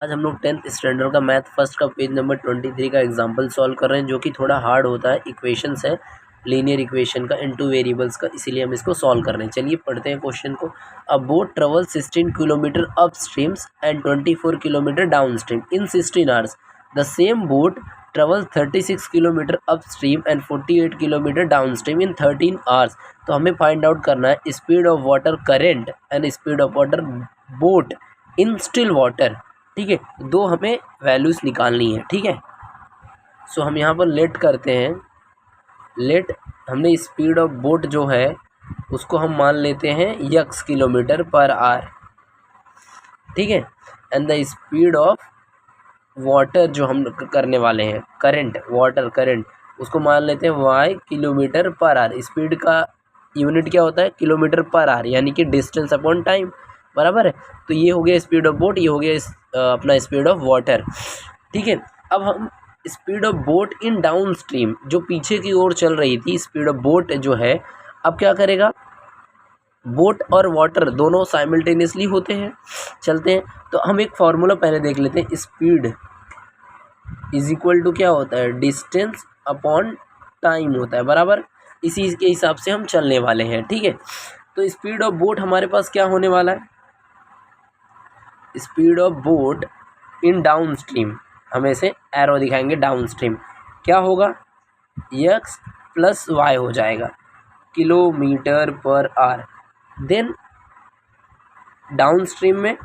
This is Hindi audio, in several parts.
आज हम लोग 10th स्टैंडर्ड का मैथ फर्स्ट का पेज नंबर 23 का एग्जांपल सॉल्व कर रहे हैं, जो कि थोड़ा हार्ड होता है। इक्वेशंस है लीनियर इक्वेशन का इनटू वेरिएबल्स का, इसीलिए हम इसको सॉल्व कर रहे हैं। चलिए पढ़ते हैं क्वेश्चन को। अ boat travel 16 kilometre up streams and 24 kilometre down stream in 16 hours. The same boat travel 36 kilometre up stream and 48 kilometre down stream in 13 hours. तो हमें फाइंड आउट करना है speed of water current and speed of water boat in still water. ठीक है, दो हमें वैल्यूज़ निकालनी है। ठीक है, सो हम यहाँ पर लेट करते हैं। लेट हमने स्पीड ऑफ बोट जो है उसको हम मान लेते हैं x किलोमीटर पर आवर। ठीक है, and the speed of water जो हम करने वाले हैं करंट, वाटर करंट, उसको मान लेते हैं y kilometre per hour. Speed का यूनिट क्या होता है? किलोमीटर पर आवर, यानी कि डिस्टेंस अपॉन टाइम, बराबर है। तो ये हो गया स्पीड ऑफ बोट, ये हो गया अपना स्पीड ऑफ वाटर। ठीक है, अब हम speed of boat in down stream, जो पीछे की ओर चल रही थी स्पीड ऑफ बोट जो है, अब क्या करेगा? बोट और वाटर दोनों साइमल्टेनियसली होते हैं, चलते हैं। तो हम एक फार्मूला पहले देख लेते हैं। स्पीड इज इक्वल टू क्या होता है? डिस्टेंस अपॉन टाइम होता है, बराबर। इसी के हिसाब से हम चलने वाले हैं। ठीक है, तो स्पीड ऑफ बोट हमारे पास क्या होने वाला है? Speed of boat in down stream, हम ऐसे एरो दिखाएंगे डाउन स्ट्रीम, क्या होगा? x प्लस वाई हो जाएगा, kilometre per hour. Then down stream में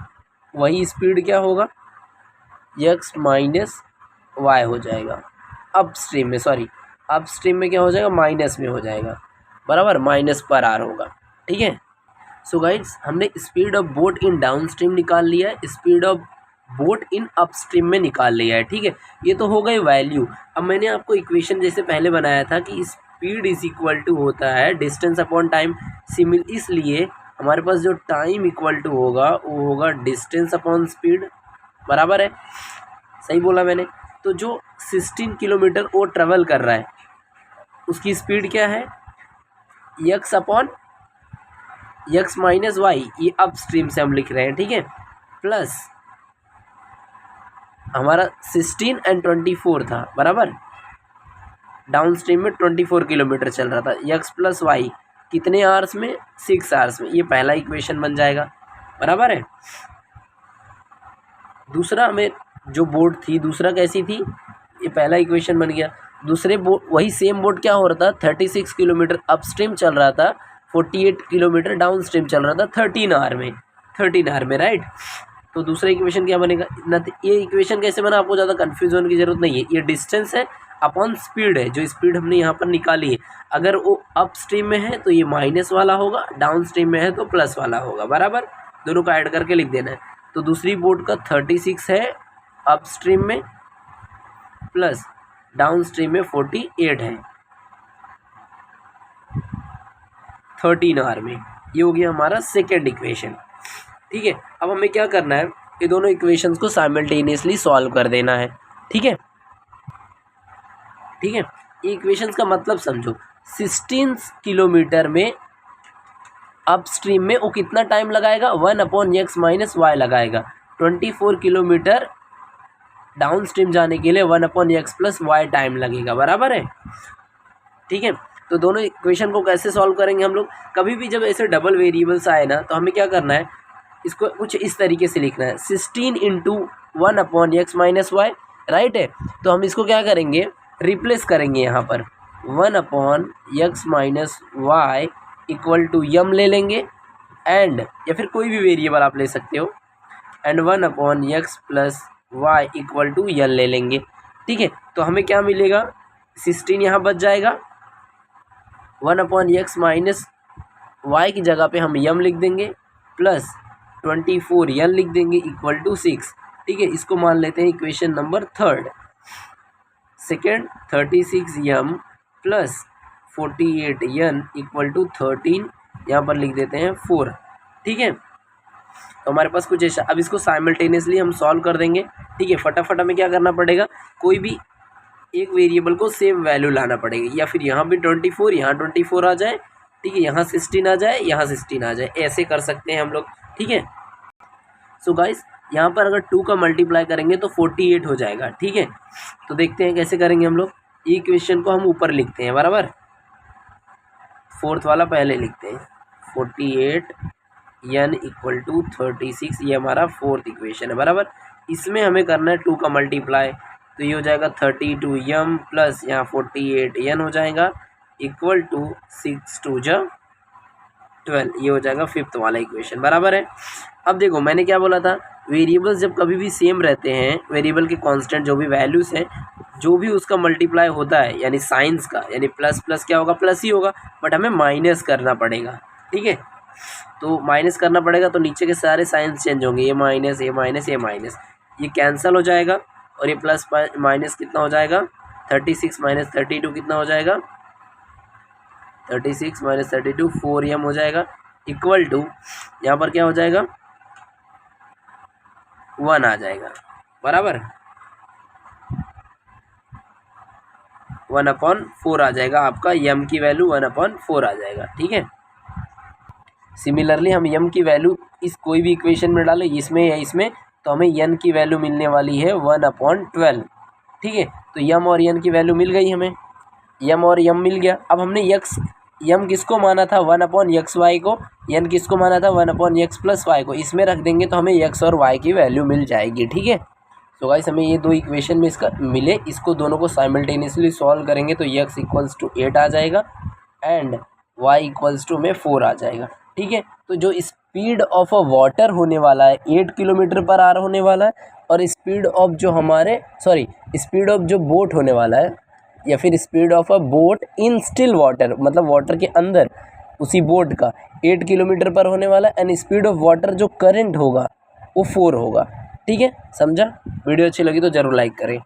वही स्पीड क्या होगा? x माइनस वाई हो जाएगा। अप स्ट्रीम में, सॉरी, अप स्ट्रीम में क्या हो जाएगा? माइनस में हो जाएगा, बराबर, माइनस पर आवर होगा। ठीक है, सो गाइड्स हमने speed of boat in down stream निकाल लिया है, speed of boat in up stream में निकाल लिया है। ठीक है, ये तो हो गई वैल्यू। अब मैंने आपको इक्वेशन जैसे पहले बनाया था कि स्पीड इज इक्वल टू होता है डिस्टेंस अपॉन टाइम, सिमिल, इसलिए हमारे पास जो टाइम इक्वल टू होगा वो होगा डिस्टेंस अपॉन स्पीड, बराबर है। सही बोला मैंने। तो जो 16 किलोमीटर वो ट्रेवल कर रहा है उसकी स्पीड क्या है? x upon x minus Y, ये अप स्ट्रीम से हम लिख रहे हैं। ठीक है, प्लस हमारा 16 एंड 24 था, बराबर। डाउन स्ट्रीम में 24 किलोमीटर चल रहा था। x प्लस वाई कितने आवर्स में? 6 आवर्स में। ये पहला इक्वेशन बन जाएगा, बराबर है। दूसरा हमें जो बोट थी, दूसरा कैसी थी? ये पहला इक्वेशन बन गया। दूसरे बोट, वही सेम बोट क्या हो रहा था? 36 किलोमीटर अप स्ट्रीम चल रहा था, 48 किलोमीटर डाउन स्ट्रीम चल रहा था 13 आवर में, राइट। तो दूसरा इक्वेशन क्या बनेगा? ये इक्वेशन कैसे बना? आपको ज़्यादा कन्फ्यूज होने की जरूरत नहीं है। ये डिस्टेंस है अपॉन स्पीड है, जो स्पीड हमने यहाँ पर निकाली है। अगर वो अप स्ट्रीम में है तो ये माइनस वाला होगा, डाउन स्ट्रीम में है तो प्लस वाला होगा, बराबर। दोनों को ऐड करके लिख देना है। तो दूसरी बोट का 36 है अप स्ट्रीम में, प्लस डाउन स्ट्रीम में 48 है 13 आवर में। ये हो गया हमारा सेकेंड इक्वेशन। ठीक है, अब हमें क्या करना है? ये दोनों इक्वेशंस को साइमल्टेनियसली सॉल्व कर देना है। ठीक है, ठीक है, ये इक्वेशंस का मतलब समझो। 16 किलोमीटर में अप स्ट्रीम में वो कितना टाइम लगाएगा? 1 अपॉन x माइनस वाई लगाएगा। 24 किलोमीटर डाउन स्ट्रीम जाने के लिए 1 upon x plus Y time लगेगा, बराबर है। ठीक है, तो दोनों इक्वेशन को कैसे सॉल्व करेंगे हम लोग? कभी भी जब ऐसे डबल वेरिएबल्स आए ना, तो हमें क्या करना है? इसको कुछ इस तरीके से लिखना है, 16 into 1 upon x minus Y, right है। तो हम इसको क्या करेंगे? रिप्लेस करेंगे यहाँ पर 1 upon x minus y equal to m ले लेंगे, एंड या फिर कोई भी वेरिएबल आप ले सकते हो, and 1 upon x plus y equal to l ले लेंगे। ठीक है, तो हमें क्या मिलेगा? 16 यहाँ बच जाएगा, 1 अपॉन x माइनस वाई की जगह पे हम यम लिख देंगे, प्लस 24 यल लिख देंगे इक्वल टू 6। ठीक है, इसको मान लेते हैं equation number third. Second 36 M plus 48 N equal to 13, यहाँ पर लिख देते हैं 4। ठीक है, तो हमारे पास कुछ ऐसा। अब इसको साइमल्टेनियसली हम सॉल्व कर देंगे। ठीक है, फटाफट हमें क्या करना पड़ेगा? कोई भी एक वेरिएबल को सेम वैल्यू लाना पड़ेगा, या फिर यहाँ भी 24, यहाँ 24 आ जाए। ठीक है, यहाँ 16 आ जाए, यहाँ 16 आ जाए, ऐसे कर सकते हैं हम लोग। ठीक है, सो गाइस यहाँ पर अगर 2 का मल्टीप्लाई करेंगे तो 48 हो जाएगा। ठीक है, तो देखते हैं कैसे करेंगे हम लोग। इक्वेशन को हम ऊपर लिखते हैं, बराबर, फोर्थ वाला पहले लिखते हैं। 48 n इक्वल टू 36, ये हमारा फोर्थ इक्वेशन है, बराबर। इसमें हमें करना है 2 का मल्टीप्लाई, तो ये हो जाएगा 32m प्लस यहाँ 48n हो जाएगा इक्वल टू 6 2 जा 12, ये हो जाएगा फिफ्थ वाला इक्वेशन, बराबर है। अब देखो मैंने क्या बोला था, वेरिएबल्स जब कभी भी सेम रहते हैं, वेरिएबल के कांस्टेंट जो भी वैल्यूज़ हैं, जो भी उसका मल्टीप्लाई होता है यानी साइंस का, यानी प्लस प्लस क्या होगा, प्लस ही होगा, बट हमें माइनस करना पड़ेगा। ठीक है, तो माइनस करना पड़ेगा, तो नीचे के सारे साइंस चेंज होंगे, ये माइनस ये माइनस ये माइनस, ये कैंसिल हो जाएगा, और ये प्लस माइनस कितना हो जाएगा, 36 माइनस 32 कितना हो जाएगा, 36 माइनस 32 4m हो जाएगा इक्वल टू, यहाँ पर क्या हो जाएगा, 1 आ जाएगा, बराबर, 1/4 आ जाएगा आपका, m की वैल्यू 1/4 आ जाएगा। ठीक है, सिमिलरली हम m की वैल्यू इस कोई भी इक्वेशन में डालें, इसमें या इसमें, तो हमें n की वैल्यू मिलने वाली है 1/12। ठीक है, तो m और n की वैल्यू मिल गई हमें, m और m मिल गया। अब हमने m किसको माना था, 1/xy को, n किसको माना था, 1/x प्लस y को, इसमें रख देंगे तो हमें x और y की वैल्यू मिल जाएगी। ठीक है, तो गाइस हमें ये दो इक्वेशन में इसका मिले, इसको दोनों को साइमल्टेनियसली सॉल्व करेंगे तो x इक्वल्स टू 8 आ जाएगा एंड y इक्वल्स टू में 4 आ जाएगा। ठीक है, तो जो स्पीड ऑफ अ वाटर होने वाला है 8 किलोमीटर पर आवर होने वाला है, और स्पीड ऑफ जो हमारे स्पीड ऑफ जो बोट होने वाला है, या फिर speed of a boat in still water, मतलब वाटर के अंदर उसी बोट का 8 किलोमीटर पर होने वाला है, एंड स्पीड ऑफ वाटर जो करंट होगा वो 4 होगा। ठीक है, समझा? वीडियो अच्छी लगी तो ज़रूर लाइक करें।